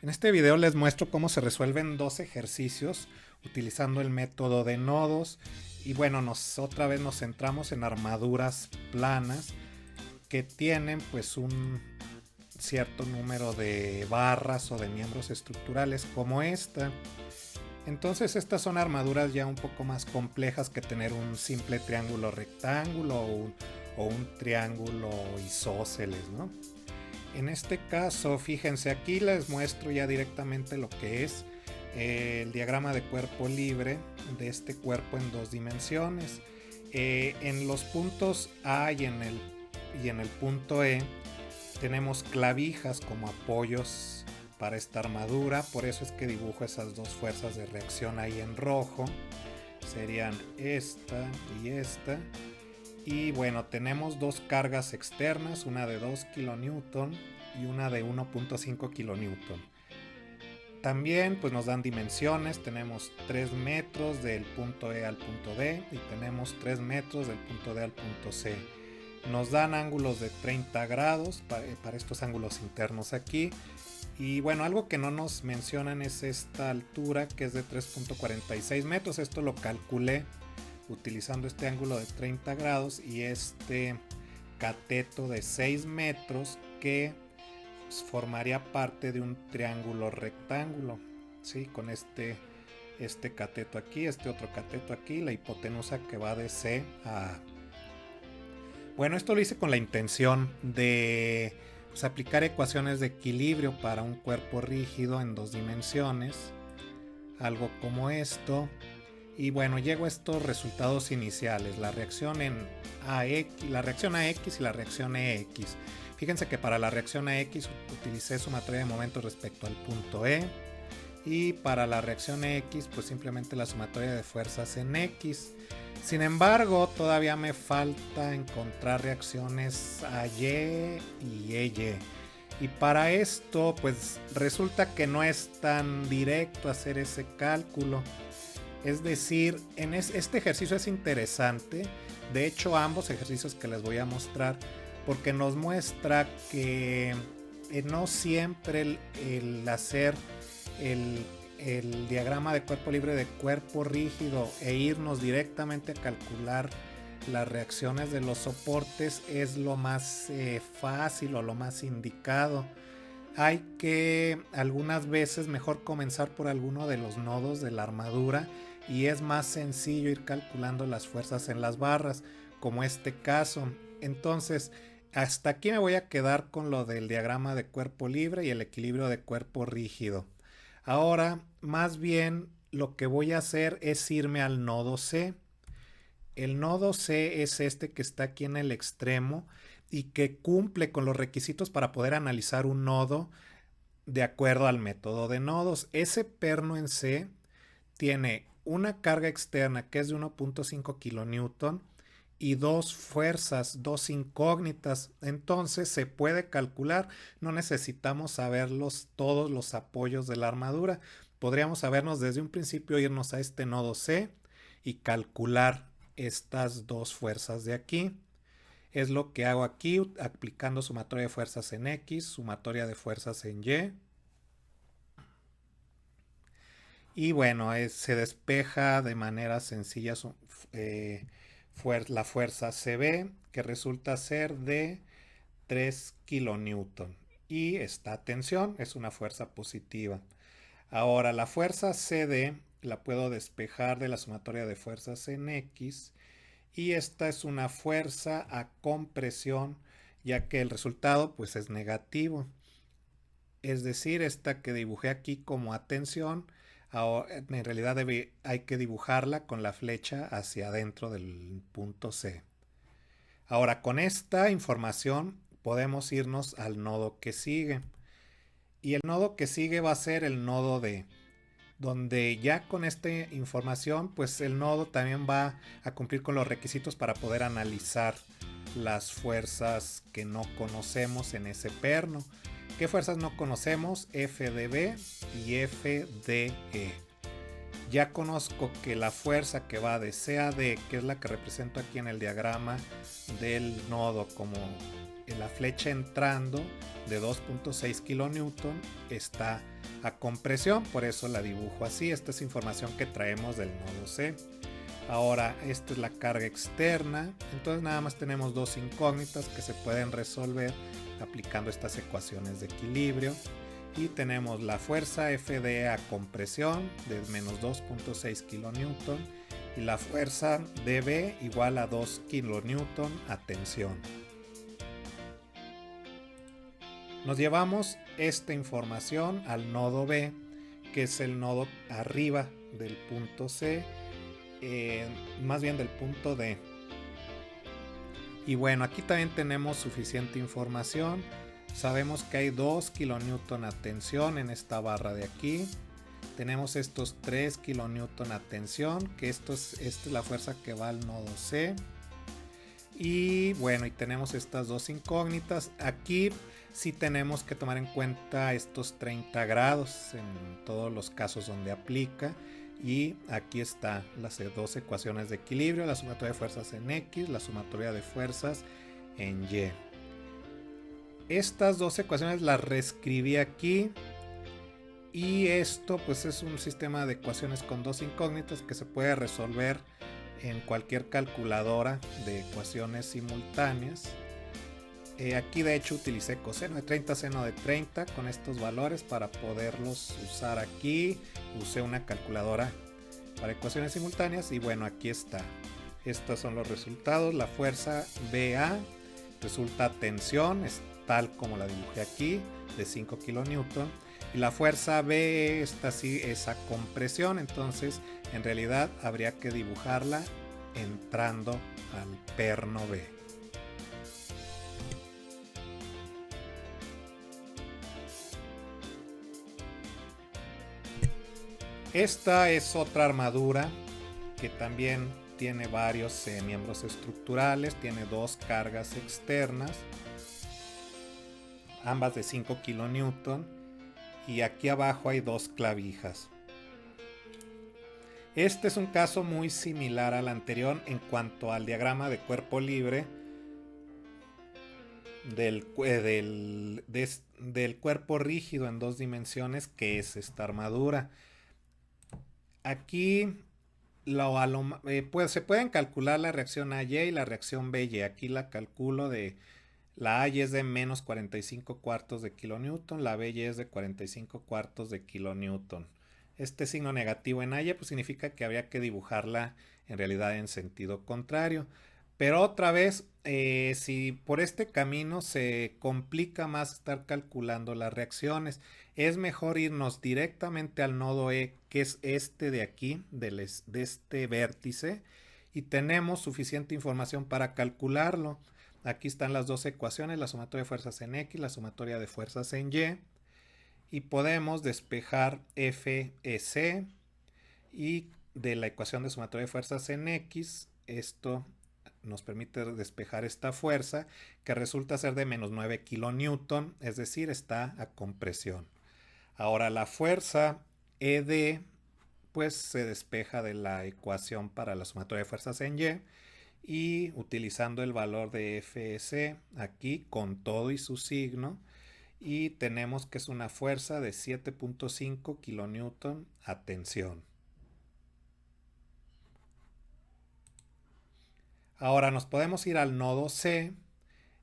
En este video les muestro cómo se resuelven dos ejercicios utilizando el método de nodos. Y bueno, otra vez nos centramos en armaduras planas que tienen pues un cierto número de barras o de miembros estructurales como esta. Entonces estas son armaduras ya un poco más complejas que tener un simple triángulo rectángulo o un triángulo isósceles, ¿no? En este caso, fíjense, aquí les muestro ya directamente lo que es el diagrama de cuerpo libre de este cuerpo en dos dimensiones. En los puntos A y en el punto E tenemos clavijas como apoyos para esta armadura, por eso es que dibujo esas dos fuerzas de reacción ahí en rojo. Serían esta y esta. Y bueno, tenemos dos cargas externas, una de 2 kN y una de 1.5 kN. También pues nos dan dimensiones, tenemos 3 metros del punto E al punto D y tenemos 3 metros del punto D al punto C. Nos dan ángulos de 30 grados para estos ángulos internos aquí. Y bueno, algo que no nos mencionan es esta altura que es de 3.46 metros, esto lo calculé utilizando este ángulo de 30 grados y este cateto de 6 metros que formaría parte de un triángulo rectángulo, ¿sí? Con este cateto aquí, este otro cateto aquí, la hipotenusa que va de C a A. Bueno, esto lo hice con la intención de pues, aplicar ecuaciones de equilibrio para un cuerpo rígido en dos dimensiones, algo como esto. Y bueno, llego a estos resultados iniciales, la reacción AX y la reacción EX. Fíjense que para la reacción AX utilicé sumatoria de momentos respecto al punto E. Y para la reacción EX, pues simplemente la sumatoria de fuerzas en X. Sin embargo, todavía me falta encontrar reacciones AY y EY. Y para esto, pues resulta que no es tan directo hacer ese cálculo. Es decir, este ejercicio es interesante. De hecho, ambos ejercicios que les voy a mostrar, porque nos muestra que no siempre el hacer el diagrama de cuerpo libre de cuerpo rígido e irnos directamente a calcular las reacciones de los soportes es lo más fácil o lo más indicado. Hay que algunas veces mejor comenzar por alguno de los nodos de la armadura y es más sencillo ir calculando las fuerzas en las barras, como este caso. Entonces, hasta aquí me voy a quedar con lo del diagrama de cuerpo libre y el equilibrio de cuerpo rígido. Ahora, más bien, lo que voy a hacer es irme al nodo C. El nodo C es este que está aquí en el extremo y que cumple con los requisitos para poder analizar un nodo de acuerdo al método de nodos. Ese perno en C tiene una carga externa que es de 1.5 kN y dos fuerzas, dos incógnitas. Entonces se puede calcular, no necesitamos saber todos los apoyos de la armadura. Podríamos sabernos desde un principio, irnos a este nodo C y calcular estas dos fuerzas de aquí. Es lo que hago aquí aplicando sumatoria de fuerzas en X, sumatoria de fuerzas en Y. Y bueno, se despeja de manera sencilla la fuerza CB, que resulta ser de 3 kN. Y esta tensión es una fuerza positiva. Ahora, la fuerza CD la puedo despejar de la sumatoria de fuerzas en X. Y esta es una fuerza a compresión, ya que el resultado pues es negativo. Es decir, esta que dibujé aquí como a tensión, en realidad hay que dibujarla con la flecha hacia adentro del punto C. Ahora, con esta información podemos irnos al nodo que sigue. Y el nodo que sigue va a ser el nodo D, donde ya con esta información, pues el nodo también va a cumplir con los requisitos para poder analizar las fuerzas que no conocemos en ese perno. ¿Qué fuerzas no conocemos? FDB y FDE. Ya conozco que la fuerza que va de C a D, que es la que represento aquí en el diagrama del nodo como la flecha entrando de 2.6 kilonewton está a compresión, por eso la dibujo así. Esta es información que traemos del nodo C. Ahora esta es la carga externa, entonces nada más tenemos dos incógnitas que se pueden resolver aplicando estas ecuaciones de equilibrio. Y tenemos la fuerza FD a compresión de menos 2.6 kilonewton y la fuerza DB igual a 2 kilonewton a tensión. Nos llevamos esta información al nodo B, que es el nodo arriba del punto C, más bien del punto D. Y bueno, aquí también tenemos suficiente información. Sabemos que hay 2 kilonewton a tensión en esta barra de aquí. Tenemos estos 3 kilonewton a tensión, que esta es la fuerza que va al nodo C. Y bueno, y tenemos estas dos incógnitas. Aquí sí tenemos que tomar en cuenta estos 30 grados en todos los casos donde aplica. Y aquí están las dos ecuaciones de equilibrio, la sumatoria de fuerzas en X, la sumatoria de fuerzas en Y. Estas dos ecuaciones las reescribí aquí. Y esto pues es un sistema de ecuaciones con dos incógnitas que se puede resolver en cualquier calculadora de ecuaciones simultáneas. Aquí de hecho utilicé coseno de 30, seno de 30 con estos valores para poderlos usar aquí. Usé una calculadora para ecuaciones simultáneas y bueno, aquí está. Estos son los resultados. La fuerza BA resulta tensión, es tal como la dibujé aquí, de 5 kilonewton. Y la fuerza B, esta sí es a compresión, entonces en realidad habría que dibujarla entrando al perno B. Esta es otra armadura que también tiene varios miembros estructurales, tiene dos cargas externas, ambas de 5 kilonewton. Y aquí abajo hay dos clavijas. Este es un caso muy similar al anterior en cuanto al diagrama de cuerpo libre del cuerpo rígido en dos dimensiones, que es esta armadura. Aquí pues se pueden calcular la reacción AY y la reacción BY. Aquí la calculo de la AY es de menos 45 cuartos de kilonewton, la BY es de 45 cuartos de kilonewton. Este signo negativo en AY pues significa que habría que dibujarla en realidad en sentido contrario. Pero otra vez, si por este camino se complica más estar calculando las reacciones, es mejor irnos directamente al nodo E, que es este de aquí, de este vértice, y tenemos suficiente información para calcularlo. Aquí están las dos ecuaciones, la sumatoria de fuerzas en X, la sumatoria de fuerzas en Y. Y podemos despejar FEC y de la ecuación de sumatoria de fuerzas en X, esto nos permite despejar esta fuerza que resulta ser de menos 9 kilonewton, es decir, está a compresión. Ahora la fuerza ED pues se despeja de la ecuación para la sumatoria de fuerzas en Y. Y utilizando el valor de FS aquí con todo y su signo, y tenemos que es una fuerza de 7.5 kilonewton a tensión. Ahora nos podemos ir al nodo C,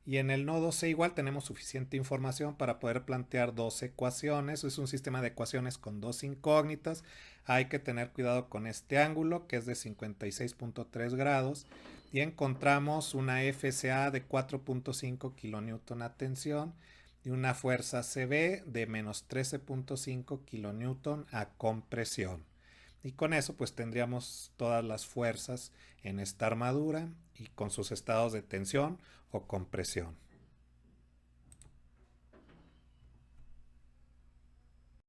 y en el nodo C igual tenemos suficiente información para poder plantear dos ecuaciones. Es un sistema de ecuaciones con dos incógnitas. Hay que tener cuidado con este ángulo, que es de 56.3 grados. Y encontramos una FCA de 4.5 kilonewton a tensión y una fuerza CB de menos 13.5 kilonewton a compresión. Y con eso pues tendríamos todas las fuerzas en esta armadura y con sus estados de tensión o compresión.